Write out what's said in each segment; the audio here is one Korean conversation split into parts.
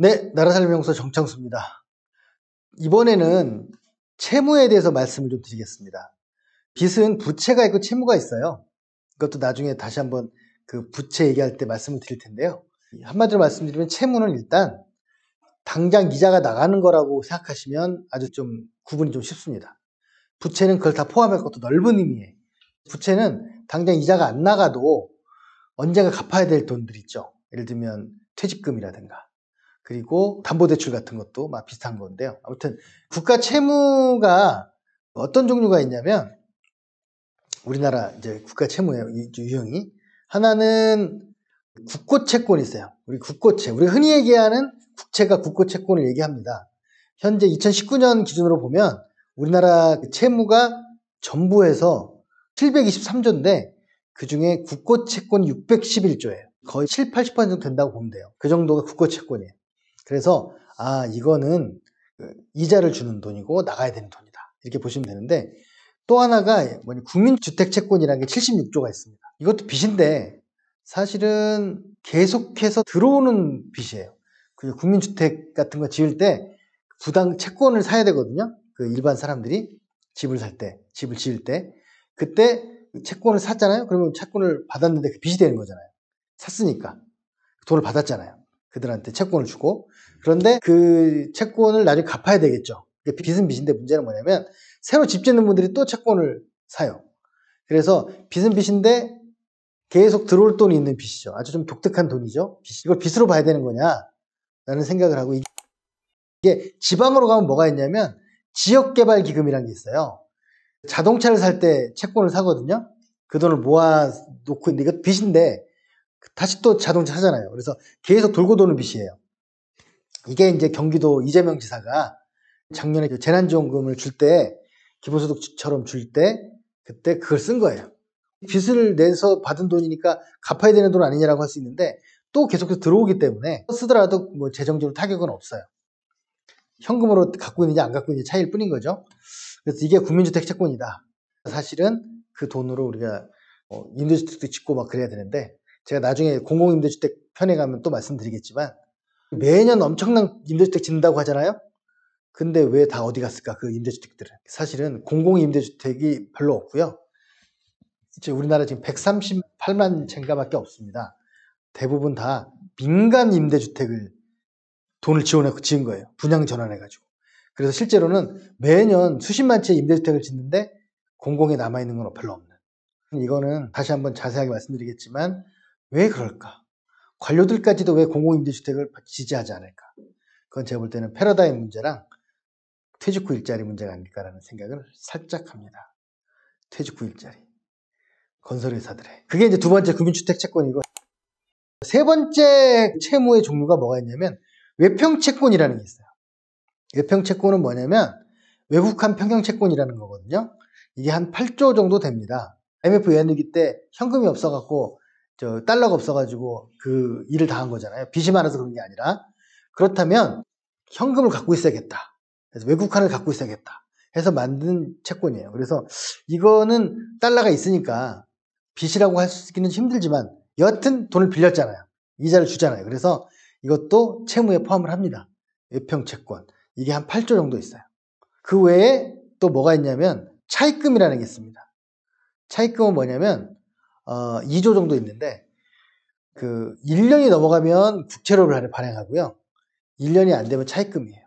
네, 나라살림연구소 정창수입니다. 이번에는 채무에 대해서 말씀을 좀 드리겠습니다. 빚은 부채가 있고 채무가 있어요. 이것도 나중에 다시 한번 그 부채 얘기할 때 말씀을 드릴 텐데요. 한마디로 말씀드리면 채무는 일단 당장 이자가 나가는 거라고 생각하시면 아주 좀 구분이 좀 쉽습니다. 부채는 그걸 다 포함할 것도 넓은 의미에 부채는 당장 이자가 안 나가도 언젠가 갚아야 될 돈들 있죠. 예를 들면 퇴직금이라든가 그리고 담보대출 같은 것도 막 비슷한 건데요. 아무튼 국가 채무가 어떤 종류가 있냐면 우리나라 이제 국가 채무예요. 유형이 하나는 국고채권이 있어요. 우리 국고채, 우리 흔히 얘기하는 국채가 국고채권을 얘기합니다. 현재 2019년 기준으로 보면 우리나라 채무가 전부 해서 723조인데 그중에 국고채권이 611조예요. 거의 7, 80% 정도 된다고 보면 돼요. 그 정도가 국고채권이에요. 그래서 이거는 이자를 주는 돈이고 나가야 되는 돈이다. 이렇게 보시면 되는데 또 하나가 국민주택채권이라는 게 76조가 있습니다. 이것도 빚인데 사실은 계속해서 들어오는 빚이에요. 국민주택 같은 거 지을 때 부당 채권을 사야 되거든요. 그 일반 사람들이 집을 살 때, 집을 지을 때 그때 채권을 샀잖아요. 그러면 채권을 받았는데 그 빚이 되는 거잖아요. 샀으니까 돈을 받았잖아요. 그들한테 채권을 주고 그런데 그 채권을 나중에 갚아야 되겠죠. 빚은 빚인데 문제는 뭐냐면 새로 집 짓는 분들이 또 채권을 사요. 그래서 빚은 빚인데 계속 들어올 돈이 있는 빚이죠. 아주 좀 독특한 돈이죠. 이걸 빚으로 봐야 되는 거냐 라는 생각을 하고 이게 지방으로 가면 뭐가 있냐면 지역개발기금이라는 게 있어요. 자동차를 살 때 채권을 사거든요. 그 돈을 모아놓고 있는데 이거 빚인데 다시 또 자동차 사잖아요. 그래서 계속 돌고 도는 빚이에요. 이게 이제 경기도 이재명 지사가 작년에 재난지원금을 줄 때 기본소득처럼 줄 때 그때 그걸 쓴 거예요. 빚을 내서 받은 돈이니까 갚아야 되는 돈 아니냐라고 할 수 있는데 또 계속해서 들어오기 때문에 쓰더라도 뭐 재정적으로 타격은 없어요. 현금으로 갖고 있는지 안 갖고 있는지 차이일 뿐인 거죠. 그래서 이게 국민주택 채권이다. 사실은 그 돈으로 우리가 임대주택도 짓고 막 그래야 되는데 제가 나중에 공공임대주택 편에 가면 또 말씀드리겠지만 매년 엄청난 임대주택 짓는다고 하잖아요. 근데 왜 다 어디 갔을까 그 임대주택들은. 사실은 공공임대주택이 별로 없고요. 이제 우리나라 지금 138만 채인가밖에 없습니다. 대부분 다 민간 임대주택을 돈을 지원해서 지은 거예요. 분양 전환해가지고. 그래서 실제로는 매년 수십만 채 임대주택을 짓는데 공공에 남아있는 건 별로 없는. 이거는 다시 한번 자세하게 말씀드리겠지만 왜 그럴까? 관료들까지도 왜 공공임대주택을 지지하지 않을까? 그건 제가 볼 때는 패러다임 문제랑 퇴직 후 일자리 문제가 아닐까라는 생각을 살짝 합니다. 퇴직 후 일자리. 건설회사들의. 그게 이제 두 번째 국민주택 채권이고 세 번째 채무의 종류가 뭐가 있냐면 외평채권이라는 게 있어요. 외평채권은 뭐냐면 외국한 평형채권이라는 거거든요. 이게 한 8조 정도 됩니다. IMF 외환위기 때 현금이 없어갖고 달러가 없어가지고 그 일을 당한 거잖아요. 빚이 많아서 그런 게 아니라. 그렇다면 현금을 갖고 있어야겠다. 그래서 외국환을 갖고 있어야겠다. 해서 만든 채권이에요. 그래서 이거는 달러가 있으니까 빚이라고 할 수 있기는 힘들지만 여하튼 돈을 빌렸잖아요. 이자를 주잖아요. 그래서 이것도 채무에 포함을 합니다. 외평채권. 이게 한 8조 정도 있어요. 그 외에 또 뭐가 있냐면 차입금이라는 게 있습니다. 차입금은 뭐냐면 2조 정도 있는데 그 1년이 넘어가면 국채로를 발행하고요. 1년이 안 되면 차입금이에요.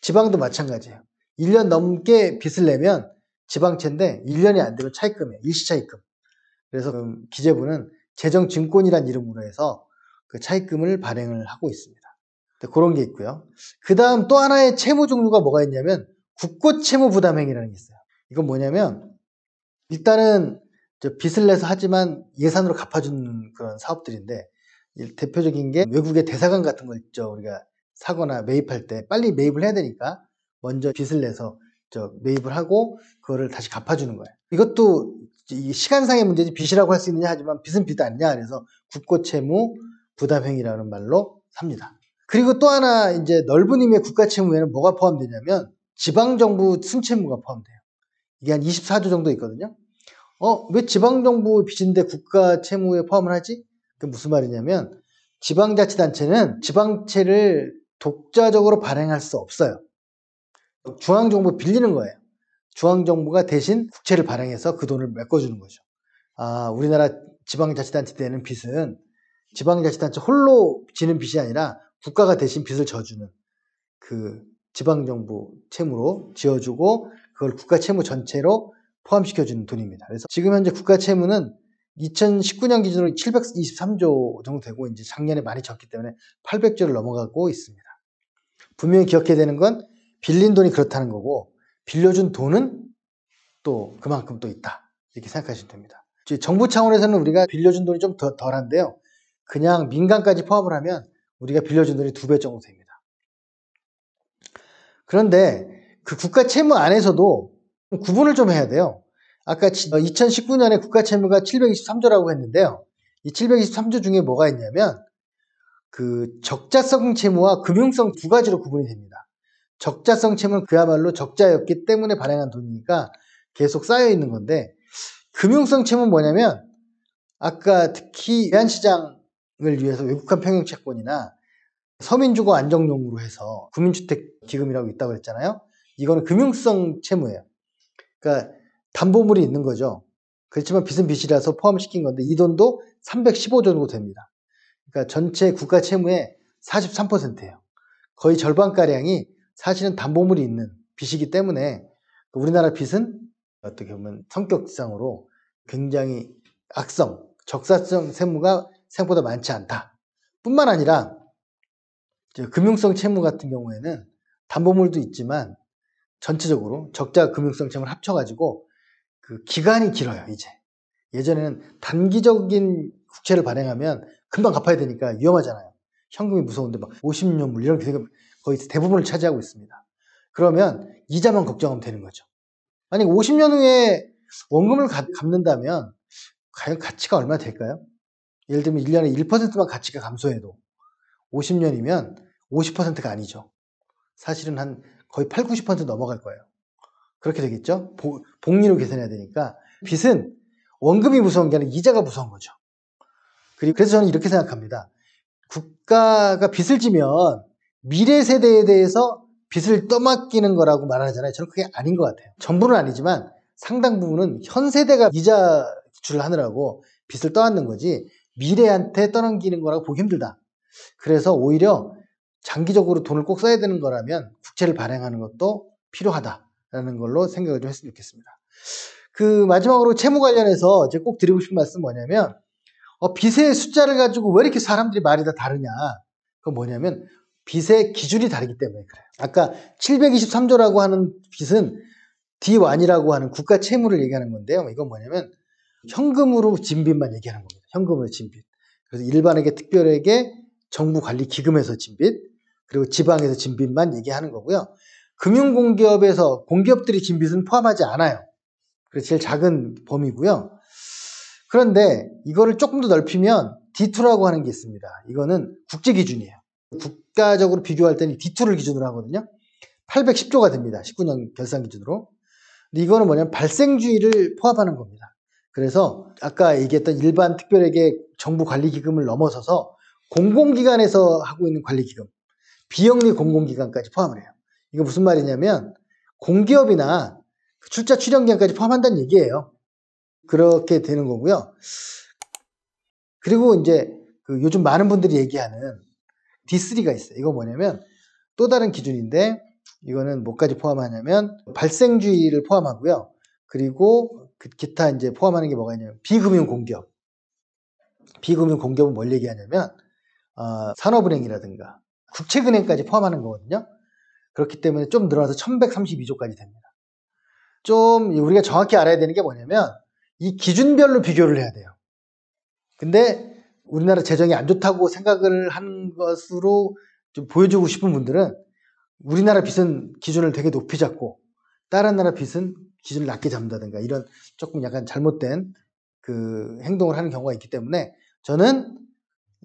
지방도 마찬가지예요. 1년 넘게 빚을 내면 지방채인데 1년이 안 되면 차입금이에요. 일시차입금. 그래서 기재부는 재정증권이란 이름으로 해서 그 차입금을 발행을 하고 있습니다. 그런 게 있고요. 그 다음 또 하나의 채무 종류가 뭐가 있냐면 국고채무부담행위라는 게 있어요. 이건 뭐냐면 일단은 빚을 내서 하지만 예산으로 갚아주는 그런 사업들인데 대표적인 게 외국의 대사관 같은 거 있죠. 우리가 사거나 매입할 때 빨리 매입을 해야 되니까 먼저 빚을 내서 매입을 하고 그거를 다시 갚아주는 거예요. 이것도 시간상의 문제지 빚이라고 할 수 있느냐 하지만 빚은 빚 아니냐 그래서 국고채무 부담행위라는 말로 삽니다. 그리고 또 하나 이제 넓은 의미의 국가채무에는 뭐가 포함되냐면 지방정부 순채무가 포함돼요. 이게 한 24조 정도 있거든요. 왜 지방정부 빚인데 국가채무에 포함을 하지? 그게 무슨 말이냐면 지방자치단체는 지방채를 독자적으로 발행할 수 없어요. 중앙정부 빌리는 거예요. 중앙정부가 대신 국채를 발행해서 그 돈을 메꿔주는 거죠. 우리나라 지방자치단체 때는 빚은 지방자치단체 홀로 지는 빚이 아니라 국가가 대신 빚을 져주는 그 지방정부 채무로 지어주고 그걸 국가 채무 전체로 포함시켜주는 돈입니다. 그래서 지금 현재 국가 채무는 2019년 기준으로 723조 정도 되고 이제 작년에 많이 졌기 때문에 800조를 넘어가고 있습니다. 분명히 기억해야 되는 건 빌린 돈이 그렇다는 거고 빌려준 돈은 또 그만큼 또 있다. 이렇게 생각하시면 됩니다. 정부 차원에서는 우리가 빌려준 돈이 좀 덜한데요. 그냥 민간까지 포함을 하면 우리가 빌려준 돈이 2배 정도 됩니다. 그런데 그 국가 채무 안에서도 구분을 좀 해야 돼요. 아까 2019년에 국가 채무가 723조라고 했는데요. 이 723조 중에 뭐가 있냐면 그 적자성 채무와 금융성 두 가지로 구분이 됩니다. 적자성 채무는 그야말로 적자였기 때문에 발행한 돈이니까 계속 쌓여 있는 건데 금융성 채무는 뭐냐면 아까 특히 외환시장을 위해서 외국한 평형 채권이나 서민주거 안정용으로 해서 국민주택기금이라고 있다고 했잖아요. 이거는 금융성 채무예요. 그러니까 담보물이 있는 거죠. 그렇지만 빚은 빚이라서 포함시킨 건데 이 돈도 315조 정도 됩니다. 그러니까 전체 국가 채무의 43%예요. 거의 절반가량이 사실은 담보물이 있는 빚이기 때문에 우리나라 빚은 어떻게 보면 성격상으로 굉장히 악성, 적사성 세무가 생각보다 많지 않다. 뿐만 아니라 금융성 채무 같은 경우에는 담보물도 있지만 전체적으로 적자 금융성 채무를 합쳐가지고 그 기간이 길어요. 이제 예전에는 단기적인 국채를 발행하면 금방 갚아야 되니까 위험하잖아요. 현금이 무서운데 막 50년물 이런 게 거의 대부분을 차지하고 있습니다. 그러면 이자만 걱정하면 되는 거죠. 아니 50년 후에 원금을 갚는다면 과연 가치가 얼마 될까요? 예를 들면 1년에 1%만 가치가 감소해도 50년이면 50%가 아니죠. 사실은 한 거의 8, 90% 넘어갈 거예요. 그렇게 되겠죠? 복리로 계산해야 되니까 빚은 원금이 무서운 게 아니라 이자가 무서운 거죠. 그래서 저는 이렇게 생각합니다. 국가가 빚을 지면 미래 세대에 대해서 빚을 떠맡기는 거라고 말하잖아요. 저는 그게 아닌 것 같아요. 전부는 아니지만 상당 부분은 현 세대가 이자 지출을 하느라고 빚을 떠안는 거지 미래한테 떠넘기는 거라고 보기 힘들다. 그래서 오히려 장기적으로 돈을 꼭 써야 되는 거라면 국채를 발행하는 것도 필요하다라는 걸로 생각을 좀 했으면 좋겠습니다. 그 마지막으로 채무 관련해서 제가 꼭 드리고 싶은 말씀은 뭐냐면 빚의 숫자를 가지고 왜 이렇게 사람들이 말이 다 다르냐. 그건 뭐냐면 빚의 기준이 다르기 때문에 그래요. 아까 723조라고 하는 빚은 D1이라고 하는 국가 채무를 얘기하는 건데요. 이건 뭐냐면 현금으로 진 빚만 얘기하는 겁니다. 현금으로 진 빚. 그래서 일반에게 특별에게 정부 관리 기금에서 진 빚, 그리고 지방에서 진 빚만 얘기하는 거고요. 금융공기업에서 공기업들이 진 빚은 포함하지 않아요. 그래서 제일 작은 범위고요. 그런데 이거를 조금 더 넓히면 D2라고 하는 게 있습니다. 이거는 국제 기준이에요. 국가적으로 비교할 때는 D2를 기준으로 하거든요. 810조가 됩니다. 19년 결산 기준으로. 근데 이거는 뭐냐면 발생주의를 포함하는 겁니다. 그래서 아까 얘기했던 일반 특별에게 정부 관리기금을 넘어서서 공공기관에서 하고 있는 관리기금, 비영리 공공기관까지 포함을 해요. 이거 무슨 말이냐면 공기업이나 출자 출연기관까지 포함한다는 얘기예요. 그렇게 되는 거고요. 그리고 이제 그 요즘 많은 분들이 얘기하는 D3가 있어요. 이거 뭐냐면 또 다른 기준인데 이거는 뭐까지 포함하냐면 발생주의를 포함하고요. 그리고 기타 이제 포함하는 게 뭐가 있냐면 비금융 공기업. 비금융 공기업은 뭘 얘기하냐면 산업은행이라든가 국책은행까지 포함하는 거거든요. 그렇기 때문에 좀 늘어나서 1132조까지 됩니다. 좀 우리가 정확히 알아야 되는 게 뭐냐면 이 기준별로 비교를 해야 돼요. 근데 우리나라 재정이 안 좋다고 생각을 하는 것으로 좀 보여주고 싶은 분들은 우리나라 빚은 기준을 되게 높이 잡고 다른 나라 빚은 기준을 낮게 잡는다든가 이런 조금 약간 잘못된 그 행동을 하는 경우가 있기 때문에 저는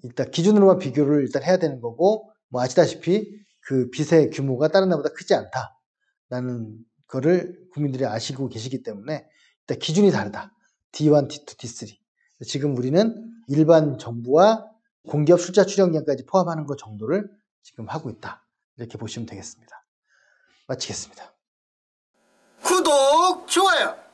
일단 기준으로만 비교를 일단 해야 되는 거고 뭐 아시다시피 그 빚의 규모가 다른 나라보다 크지 않다라는 거를 국민들이 아시고 계시기 때문에 일단 기준이 다르다. D1, D2, D3. 지금 우리는 일반 정부와 공기업 숫자 출연기관까지 포함하는 것 정도를 지금 하고 있다. 이렇게 보시면 되겠습니다. 마치겠습니다. 구독, 좋아요.